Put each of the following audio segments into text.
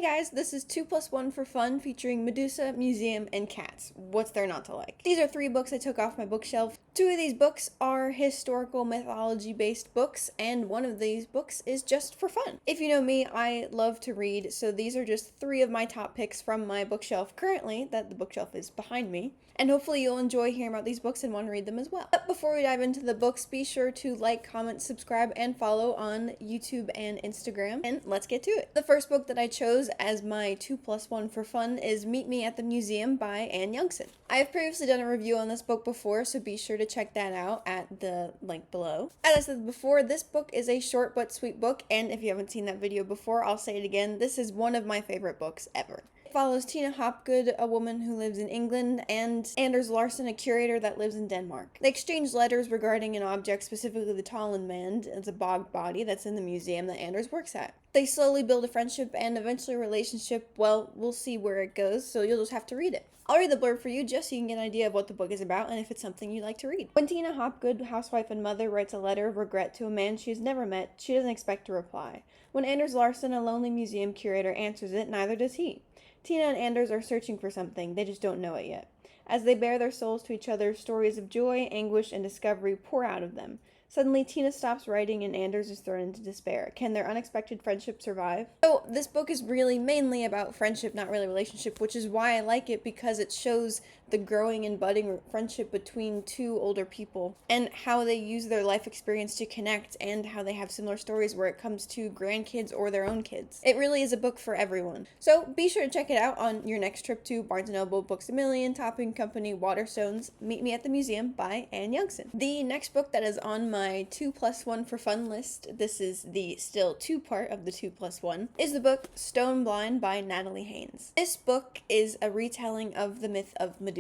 guys, this is 2+1 for Fun featuring Medusa, Museum, and Cats. What's there not to like? These are 3 books I took off my bookshelf. 2 of these books are historical mythology based books, and one of these books is just for fun. If you know me, I love to read, so these are just 3 of my top picks from my bookshelf currently, that the bookshelf is behind me. And hopefully you'll enjoy hearing about these books and want to read them as well. But before we dive into the books, be sure to like, comment, subscribe, and follow on YouTube and Instagram. And let's get to it. The first book that I chose as my 2+1 for fun is Meet Me at the Museum by Anne Youngson. I have previously done a review on this book before, so be sure to check that out at the link below. As I said before, this book is a short but sweet book, and if you haven't seen that video before, I'll say it again, this is one of my favorite books ever. Follows Tina Hopgood, a woman who lives in England, and Anders Larsen, a curator that lives in Denmark. They exchange letters regarding an object, specifically the Tollenmand. It's a bog body that's in the museum that Anders works at. They slowly build a friendship and eventually a relationship. Well, we'll see where it goes, so you'll just have to read it. I'll read the blurb for you just so you can get an idea of what the book is about and if it's something you'd like to read. When Tina Hopgood, housewife and mother, writes a letter of regret to a man she has never met, she doesn't expect a reply. When Anders Larsen, a lonely museum curator, answers it, neither does he. Tina and Anders are searching for something, they just don't know it yet. As they bare their souls to each other, stories of joy, anguish, and discovery pour out of them. Suddenly, Tina stops writing and Anders is thrown into despair. Can their unexpected friendship survive? So, this book is really mainly about friendship, not really relationship, which is why I like it, because it shows the growing and budding friendship between 2 older people and how they use their life experience to connect and how they have similar stories where it comes to grandkids or their own kids. It really is a book for everyone. So be sure to check it out on your next trip to Barnes & Noble, Books A Million, Topping Company, Waterstones, Meet Me at the Museum by Anne Youngson. The next book that is on my 2+1 for fun list, this is the still 2 part of the 2+1, is the book Stone Blind by Natalie Haynes. This book is a retelling of the myth of Medusa.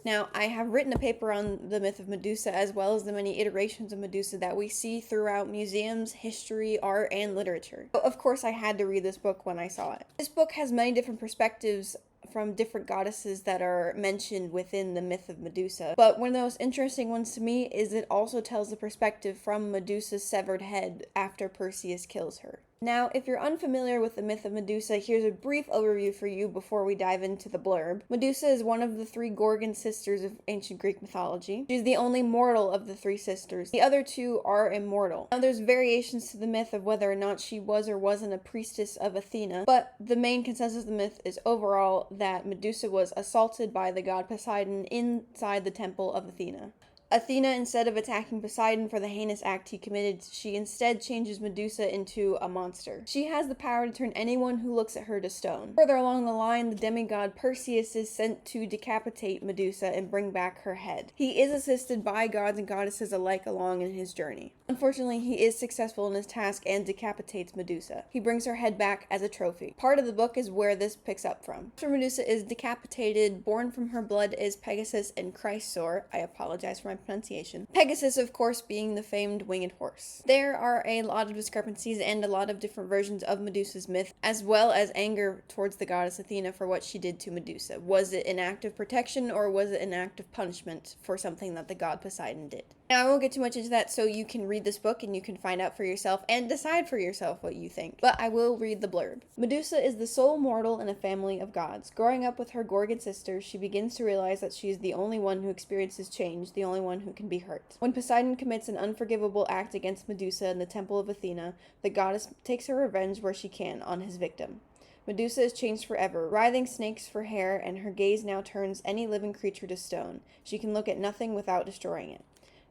Now, I have written a paper on the myth of Medusa as well as the many iterations of Medusa that we see throughout museums, history, art, and literature. So, of course, I had to read this book when I saw it. This book has many different perspectives from different goddesses that are mentioned within the myth of Medusa. But one of the most interesting ones to me is it also tells the perspective from Medusa's severed head after Perseus kills her. Now, if you're unfamiliar with the myth of Medusa, here's a brief overview for you before we dive into the blurb. Medusa is one of the 3 Gorgon sisters of ancient Greek mythology. She's the only mortal of the 3 sisters. The other 2 are immortal. Now, there's variations to the myth of whether or not she was or wasn't a priestess of Athena, but the main consensus of the myth is overall that Medusa was assaulted by the god Poseidon inside the temple of Athena. Athena, instead of attacking Poseidon for the heinous act he committed, she instead changes Medusa into a monster. She has the power to turn anyone who looks at her to stone. Further along the line, the demigod Perseus is sent to decapitate Medusa and bring back her head. He is assisted by gods and goddesses alike along in his journey. Unfortunately, he is successful in his task and decapitates Medusa. He brings her head back as a trophy. Part of the book is where this picks up from. After Medusa is decapitated, born from her blood is Pegasus and Chrysaor. I apologize for my pronunciation. Pegasus, of course, being the famed winged horse. There are a lot of discrepancies and a lot of different versions of Medusa's myth, as well as anger towards the goddess Athena for what she did to Medusa. Was it an act of protection or was it an act of punishment for something that the god Poseidon did? Now, I won't get too much into that, so you can read this book and you can find out for yourself and decide for yourself what you think. But I will read the blurb. Medusa is the sole mortal in a family of gods. Growing up with her Gorgon sisters, she begins to realize that she is the only one who experiences change, the only one who can be hurt. When Poseidon commits an unforgivable act against Medusa in the temple of Athena, the goddess takes her revenge where she can on his victim. Medusa is changed forever, writhing snakes for hair, and her gaze now turns any living creature to stone. She can look at nothing without destroying it.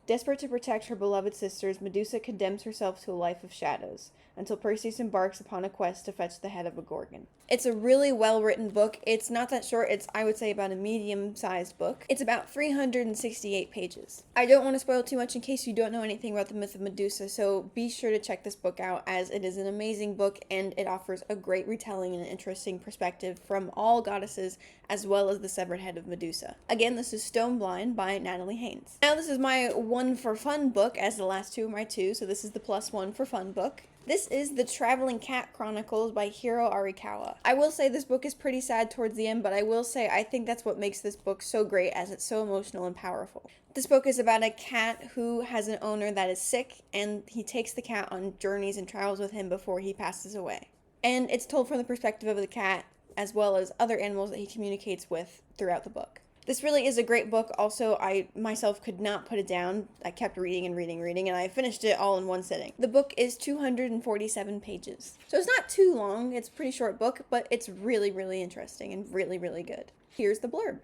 Desperate to protect her beloved sisters, Medusa condemns herself to a life of shadows, until Perseus embarks upon a quest to fetch the head of a Gorgon. It's a really well-written book. It's not that short. It's, I would say, about a medium-sized book. It's about 368 pages. I don't want to spoil too much in case you don't know anything about the myth of Medusa, so be sure to check this book out, as it is an amazing book and it offers a great retelling and an interesting perspective from all goddesses, as well as the severed head of Medusa. Again, this is Stone Blind by Natalie Haynes. Now, this is my 1 for fun book, as the last 2 are my 2, so this is the +1 for fun book. This is The Traveling Cat Chronicles by Hiro Arikawa. I will say this book is pretty sad towards the end, but I will say I think that's what makes this book so great, as it's so emotional and powerful. This book is about a cat who has an owner that is sick, and he takes the cat on journeys and travels with him before he passes away. and it's told from the perspective of the cat as well as other animals that he communicates with throughout the book. This really is a great book. Also, I myself could not put it down. I kept reading and reading and reading, and I finished it all in one sitting. The book is 247 pages. So it's not too long. It's a pretty short book, but it's really, really interesting and really, really good. Here's the blurb.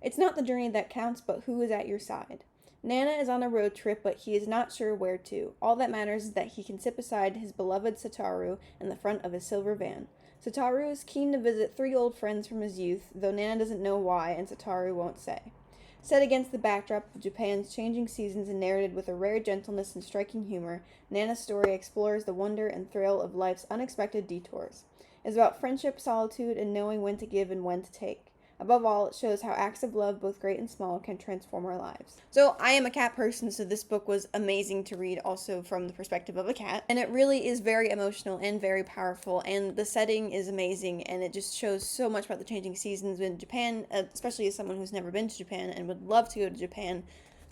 It's not the journey that counts, but who is at your side. Nana is on a road trip, but he is not sure where to. All that matters is that he can sit beside his beloved Satoru in the front of his silver van. Satoru is keen to visit 3 old friends from his youth, though Nana doesn't know why, and Satoru won't say. Set against the backdrop of Japan's changing seasons and narrated with a rare gentleness and striking humor, Nana's story explores the wonder and thrill of life's unexpected detours. It's about friendship, solitude, and knowing when to give and when to take. Above all, it shows how acts of love, both great and small, can transform our lives. So I am a cat person, so this book was amazing to read also from the perspective of a cat. And it really is very emotional and very powerful, and the setting is amazing, and it just shows so much about the changing seasons in Japan, especially as someone who's never been to Japan and would love to go to Japan.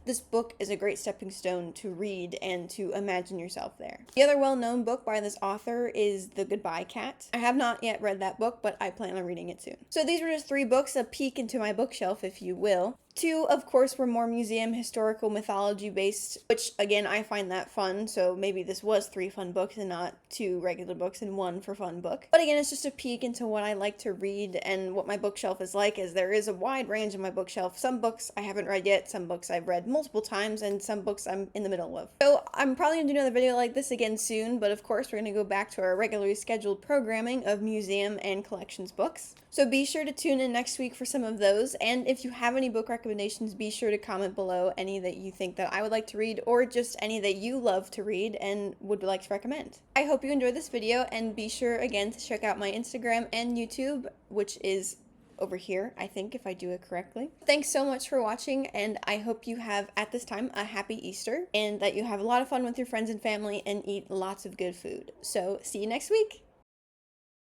This book is a great stepping stone to read and to imagine yourself there. The other well-known book by this author is The Goodbye Cat. I have not yet read that book, but I plan on reading it soon. So these were just 3 books, a peek into my bookshelf, if you will. 2, of course, were more museum, historical, mythology-based, which, again, I find that fun, so maybe this was 3 fun books and not 2 regular books and 1 for fun book. But again, it's just a peek into what I like to read and what my bookshelf is like, as there is a wide range in my bookshelf. Some books I haven't read yet, some books I've read multiple times, and some books I'm in the middle of. So I'm probably going to do another video like this again soon, but of course we're going to go back to our regularly scheduled programming of museum and collections books. So be sure to tune in next week for some of those, and if you have any book recommendations, be sure to comment below any that you think that I would like to read, or just any that you love to read and would like to recommend. I hope you enjoyed this video, and be sure again to check out my Instagram and YouTube, which is over here, I think, if I do it correctly. Thanks so much for watching, and I hope you have, at this time, a happy Easter, and that you have a lot of fun with your friends and family and eat lots of good food. So see you next week!